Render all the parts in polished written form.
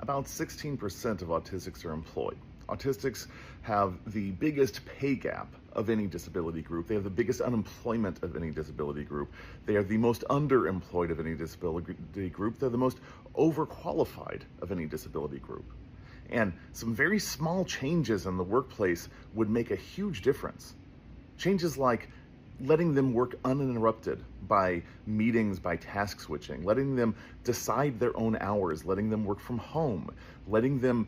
About 16% of autistics are employed. Autistics have the biggest pay gap of any disability group. They have the biggest unemployment of any disability group. They are the most underemployed of any disability group. They're the most overqualified of any disability group. And some very small changes in the workplace would make a huge difference. Changes like letting them work uninterrupted by meetings, by task switching, letting them decide their own hours, letting them work from home, letting them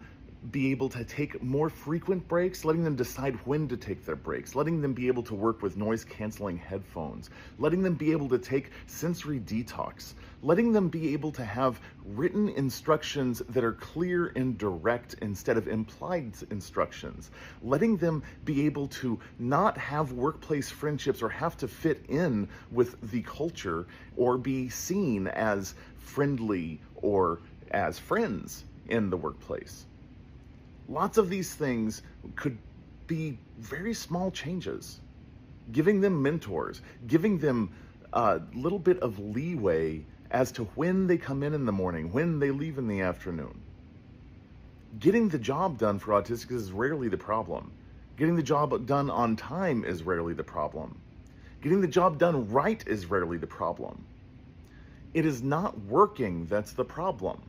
be able to take more frequent breaks, letting them decide when to take their breaks, letting them be able to work with noise canceling headphones, letting them be able to take sensory detox, letting them be able to have written instructions that are clear and direct instead of implied instructions, letting them be able to not have workplace friendships or have to fit in with the culture or be seen as friendly or as friends in the workplace. Lots of these things could be very small changes. Giving them mentors, giving them a little bit of leeway as to when they come in the morning, when they leave in the afternoon. Getting the job done for autistics is rarely the problem. Getting the job done on time is rarely the problem. Getting the job done right is rarely the problem. It is not working that's the problem.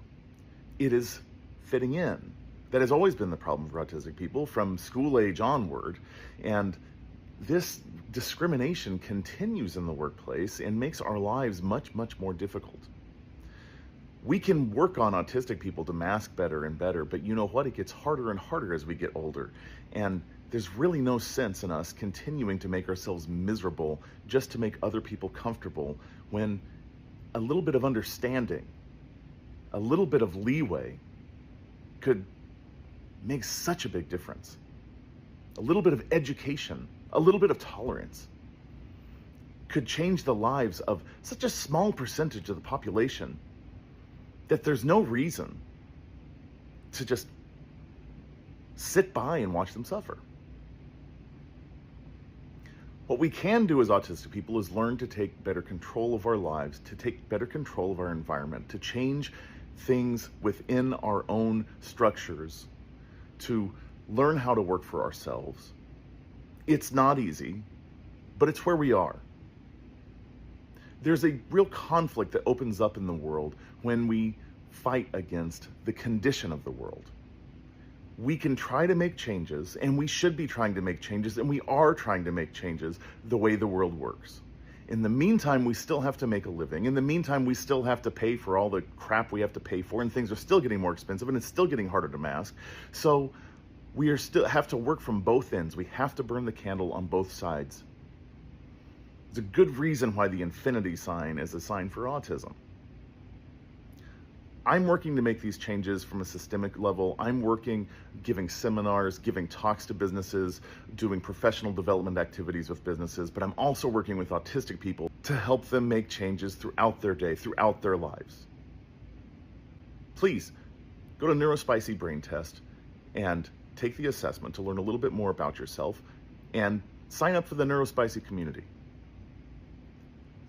It is fitting in. That has always been the problem for autistic people from school age onward. And this discrimination continues in the workplace and makes our lives much, much more difficult. We can work on autistic people to mask better and better, but you know what? It gets harder and harder as we get older. And there's really no sense in us continuing to make ourselves miserable just to make other people comfortable when a little bit of understanding, a little bit of leeway could makes such a big difference. A little bit of education, a little bit of tolerance could change the lives of such a small percentage of the population that there's no reason to just sit by and watch them suffer. What we can do as autistic people is learn to take better control of our lives, to take better control of our environment, to change things within our own structures, to learn how to work for ourselves. It's not easy, but it's where we are. There's a real conflict that opens up in the world when we fight against the condition of the world. We can try to make changes, and we should be trying to make changes, and we are trying to make changes the way the world works. In the meantime, we still have to make a living. In the meantime, we still have to pay for all the crap we have to pay for, and things are still getting more expensive, and it's still getting harder to mask. So we have to work from both ends. We have to burn the candle on both sides. It's a good reason why the infinity sign is a sign for autism. I'm working to make these changes from a systemic level. I'm working, giving seminars, giving talks to businesses, doing professional development activities with businesses, but I'm also working with autistic people to help them make changes throughout their day, throughout their lives. Please go to Neurospicy Brain Test and take the assessment to learn a little bit more about yourself and sign up for the Neurospicy community.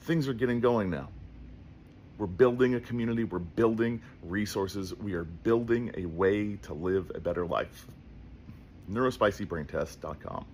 Things are getting going now. We're building a community, we're building resources, we are building a way to live a better life. NeurospicyBrainTest.com.